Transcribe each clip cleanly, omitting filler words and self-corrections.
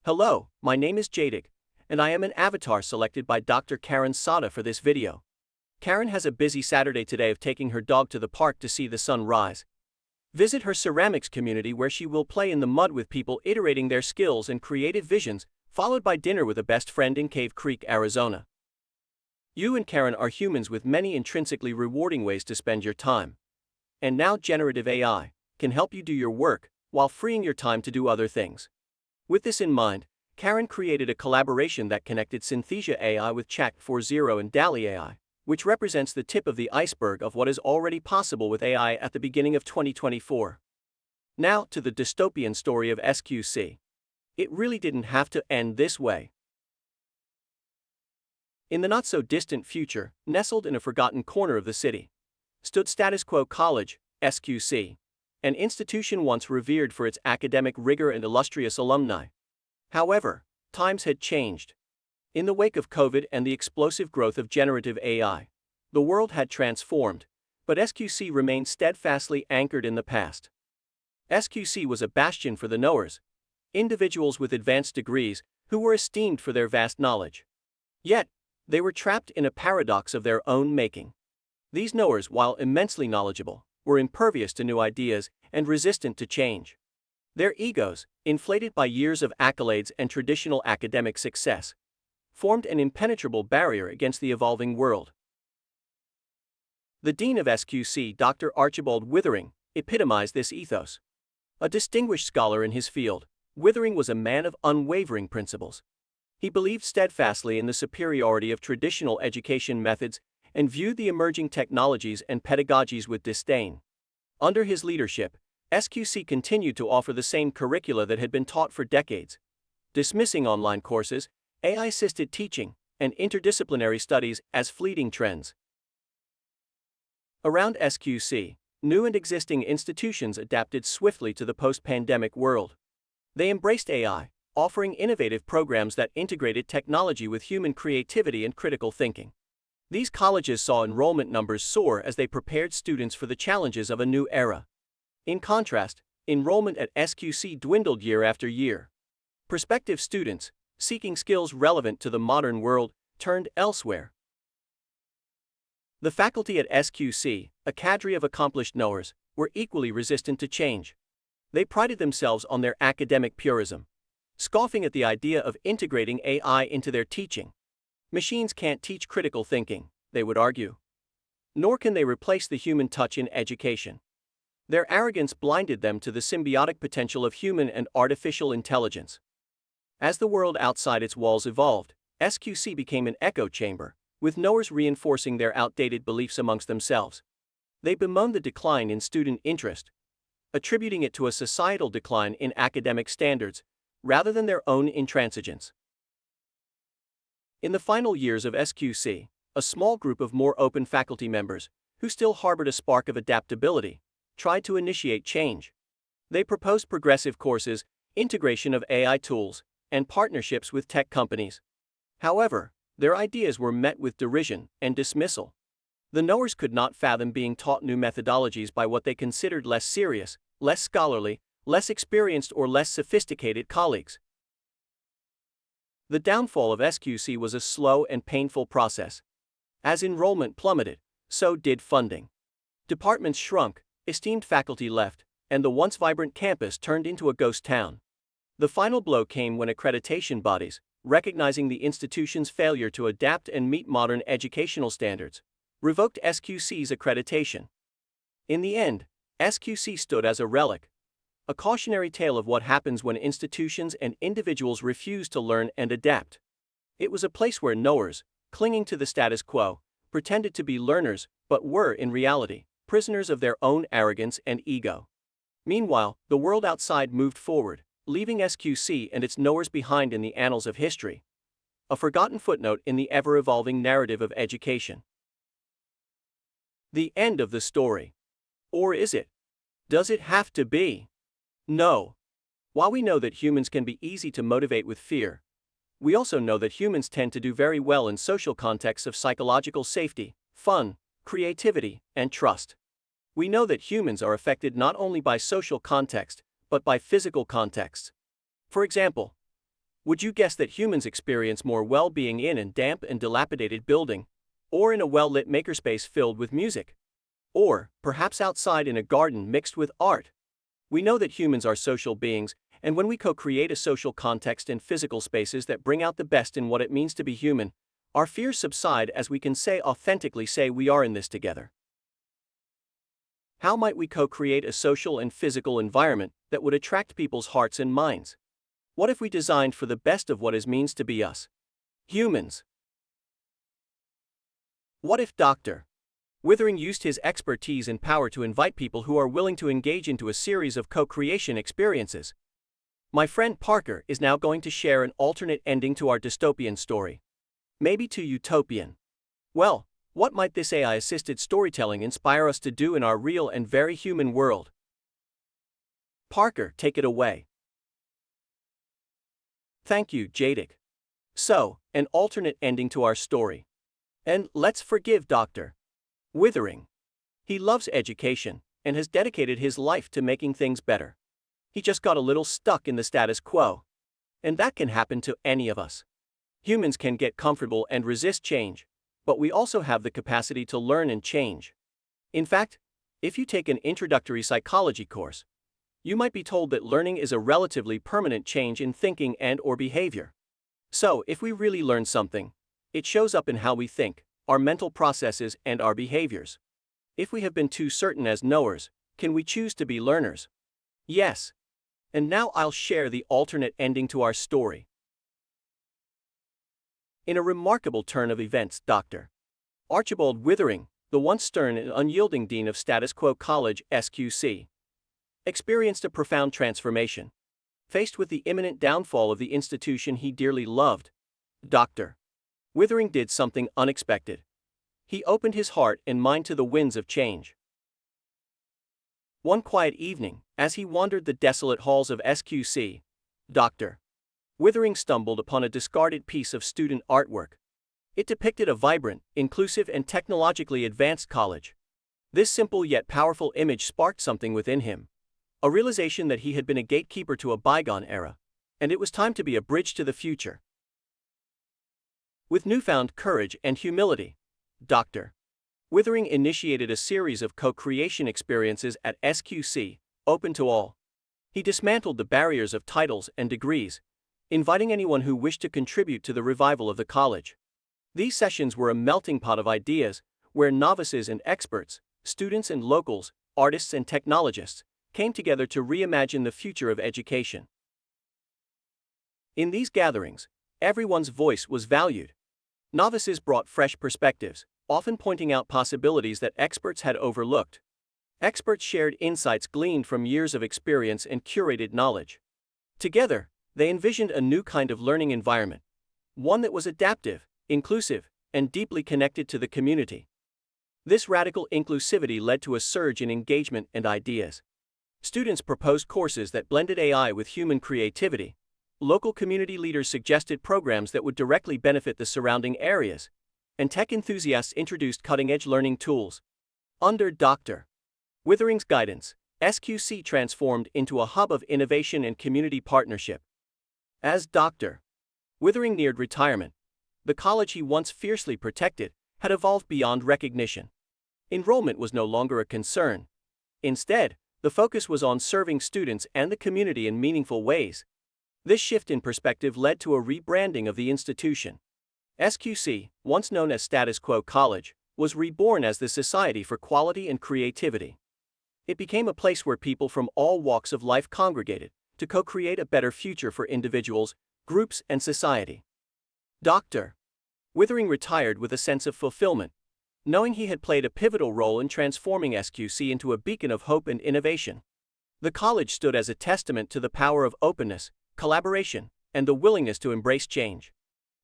Hello, my name is Jadic, and I am an avatar selected by Dr. Caron Sada for this video. Caron has a busy Saturday today of taking her dog to the park to see the sun rise. Visit her ceramics community where she will play in the mud with people iterating their skills and creative visions, followed by dinner with a best friend in Cave Creek, Arizona. You and Caron are humans with many intrinsically rewarding ways to spend your time. And now generative AI can help you do your work while freeing your time to do other things. With this in mind, Caron created a collaboration that connected Synthesia AI with Chat 4.0 and DALLE AI, which represents the tip of the iceberg of what is already possible with AI at the beginning of 2024. Now to the dystopian story of ASCC. It really didn't have to end this way. In the not-so-distant future, nestled in a forgotten corner of the city, stood Quo College, ASCC, an institution once revered for its academic rigor and illustrious alumni. However, times had changed. In the wake of COVID and the explosive growth of generative AI, the world had transformed, but ASCC remained steadfastly anchored in the past. ASCC was a bastion for the knowers, individuals with advanced degrees who were esteemed for their vast knowledge. Yet, they were trapped in a paradox of their own making. These knowers, while immensely knowledgeable, were impervious to new ideas and resistant to change. Their egos, inflated by years of accolades and traditional academic success, formed an impenetrable barrier against the evolving world. The dean of ASCC, Dr. Archibald Withering, epitomized this ethos. A distinguished scholar in his field, Withering was a man of unwavering principles. He believed steadfastly in the superiority of traditional education methods and viewed the emerging technologies and pedagogies with disdain. Under his leadership, ASCC continued to offer the same curricula that had been taught for decades, dismissing online courses, AI-assisted teaching, and interdisciplinary studies as fleeting trends. Around ASCC, new and existing institutions adapted swiftly to the post-pandemic world. They embraced AI, offering innovative programs that integrated technology with human creativity and critical thinking. These colleges saw enrollment numbers soar as they prepared students for the challenges of a new era. In contrast, enrollment at ASCC dwindled year after year. Prospective students, seeking skills relevant to the modern world, turned elsewhere. The faculty at ASCC, a cadre of accomplished knowers, were equally resistant to change. They prided themselves on their academic purism, scoffing at the idea of integrating AI into their teaching. Machines can't teach critical thinking, they would argue. Nor can they replace the human touch in education. Their arrogance blinded them to the symbiotic potential of human and artificial intelligence. As the world outside its walls evolved, ASCC became an echo chamber, with knowers reinforcing their outdated beliefs amongst themselves. They bemoaned the decline in student interest, attributing it to a societal decline in academic standards, rather than their own intransigence. In the final years of ASCC, a small group of more open faculty members, who still harbored a spark of adaptability, tried to initiate change. They proposed progressive courses, integration of AI tools, and partnerships with tech companies. However, their ideas were met with derision and dismissal. The knowers could not fathom being taught new methodologies by what they considered less serious, less scholarly, less experienced or less sophisticated colleagues. The downfall of ASCC was a slow and painful process. As enrollment plummeted, so did funding. Departments shrunk, esteemed faculty left, and the once vibrant campus turned into a ghost town. The final blow came when accreditation bodies, recognizing the institution's failure to adapt and meet modern educational standards, revoked ASCC's accreditation. In the end, ASCC stood as a relic, a cautionary tale of what happens when institutions and individuals refuse to learn and adapt. It was a place where knowers, clinging to the status quo, pretended to be learners, but were, in reality, prisoners of their own arrogance and ego. Meanwhile, the world outside moved forward, leaving ASCC and its knowers behind in the annals of history, a forgotten footnote in the ever-evolving narrative of education. The end of the story. Or is it? Does it have to be? No. While we know that humans can be easy to motivate with fear, we also know that humans tend to do very well in social contexts of psychological safety, fun, creativity, and trust. We know that humans are affected not only by social context, but by physical contexts. For example, Would you guess that humans experience more well-being in a damp and dilapidated building, or in a well-lit makerspace filled with music, or perhaps outside in a garden mixed with art? We know that humans are social beings, and when we co-create a social context and physical spaces that bring out the best in what it means to be human, our fears subside as we can authentically say we are in this together. How might we co-create a social and physical environment that would attract people's hearts and minds? What if we designed for the best of what it means to be us? Humans. What if Dr. Withering used his expertise and power to invite people who are willing to engage into a series of co-creation experiences? My friend Parker is now going to share an alternate ending to our dystopian story. Maybe too utopian. Well, what might this AI-assisted storytelling inspire us to do in our real and very human world? Parker, take it away. Thank you, Jadic. So, an alternate ending to our story. And let's forgive Dr. Withering. He loves education and has dedicated his life to making things better. He just got a little stuck in the status quo. And that can happen to any of us. Humans can get comfortable and resist change, but we also have the capacity to learn and change. In fact, if you take an introductory psychology course, you might be told that learning is a relatively permanent change in thinking and/or behavior. So, if we really learn something, it shows up in how we think, our mental processes, and our behaviors. If we have been too certain as knowers, can we choose to be learners? Yes. And now I'll share the alternate ending to our story. In a remarkable turn of events, Dr. Archibald Withering, the once stern and unyielding dean of Quo College, ASCC, experienced a profound transformation. Faced with the imminent downfall of the institution he dearly loved, Dr. Withering did something unexpected. He opened his heart and mind to the winds of change. One quiet evening, as he wandered the desolate halls of ASCC, Dr. Withering stumbled upon a discarded piece of student artwork. It depicted a vibrant, inclusive, and technologically advanced college. This simple yet powerful image sparked something within him. A realization that he had been a gatekeeper to a bygone era, and it was time to be a bridge to the future. With newfound courage and humility, Dr. Withering initiated a series of co-creation experiences at ASCC, open to all. He dismantled the barriers of titles and degrees, inviting anyone who wished to contribute to the revival of the college. These sessions were a melting pot of ideas, where novices and experts, students and locals, artists and technologists, came together to reimagine the future of education. In these gatherings, everyone's voice was valued. Novices brought fresh perspectives, often pointing out possibilities that experts had overlooked. Experts shared insights gleaned from years of experience and curated knowledge. Together, they envisioned a new kind of learning environment, one that was adaptive, inclusive, and deeply connected to the community. This radical inclusivity led to a surge in engagement and ideas. Students proposed courses that blended AI with human creativity. Local community leaders suggested programs that would directly benefit the surrounding areas, and tech enthusiasts introduced cutting-edge learning tools. Under Dr. Withering's guidance, ASCC transformed into a hub of innovation and community partnership. As Dr. Withering neared retirement, the college he once fiercely protected had evolved beyond recognition. Enrollment was no longer a concern. Instead, the focus was on serving students and the community in meaningful ways. This shift in perspective led to a rebranding of the institution. ASCC, once known as Quo College, was reborn as the Society for Quality and Creativity. It became a place where people from all walks of life congregated to co-create a better future for individuals, groups, and society. Dr. Withering retired with a sense of fulfillment, knowing he had played a pivotal role in transforming ASCC into a beacon of hope and innovation. The college stood as a testament to the power of openness, collaboration, and the willingness to embrace change.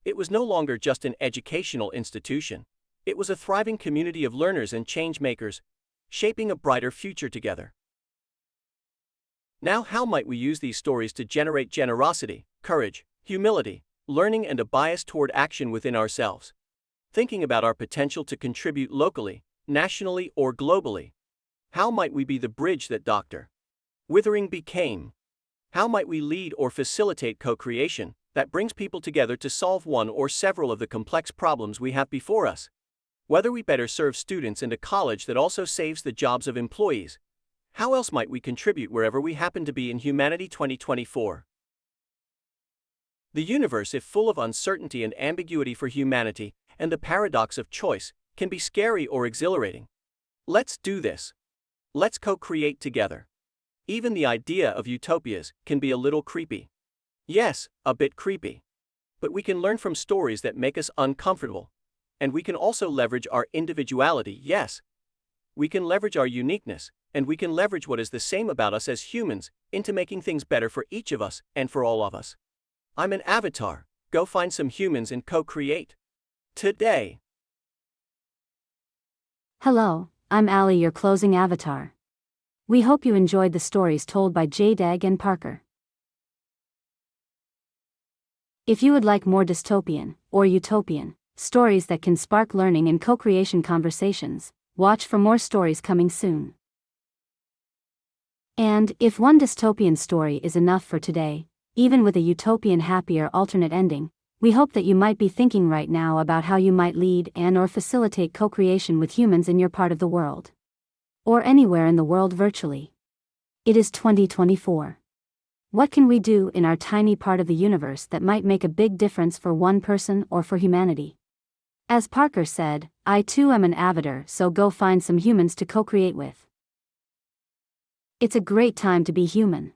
It was no longer just an educational institution. It was a thriving community of learners and change-makers, shaping a brighter future together. Now, how might we use these stories to generate generosity, courage, humility, learning, and a bias toward action within ourselves? Thinking about our potential to contribute locally, nationally, or globally. How might we be the bridge that Dr. Withering became? How might we lead or facilitate co-creation that brings people together to solve one or several of the complex problems we have before us? Whether we better serve students in a college that also saves the jobs of employees. How else might we contribute wherever we happen to be in humanity 2024? The universe, if full of uncertainty and ambiguity for humanity, and the paradox of choice, can be scary or exhilarating. Let's do this. Let's co-create together. Even the idea of utopias can be a little creepy. Yes, a bit creepy. But we can learn from stories that make us uncomfortable. And we can also leverage our individuality, yes. We can leverage our uniqueness, and we can leverage what is the same about us as humans into making things better for each of us and for all of us. I'm an avatar. Go find some humans and co-create. Today. Hello, I'm Allie, your closing avatar. We hope you enjoyed the stories told by JDAG and Parker. If you would like more dystopian, or utopian, stories that can spark learning and co-creation conversations, watch for more stories coming soon. And if one dystopian story is enough for today, even with a utopian happier alternate ending, we hope that you might be thinking right now about how you might lead and/or facilitate co-creation with humans in your part of the world. Or anywhere in the world virtually. It is 2024. What can we do in our tiny part of the universe that might make a big difference for one person or for humanity? As Parker said, I too am an avatar, so go find some humans to co-create with. It's a great time to be human.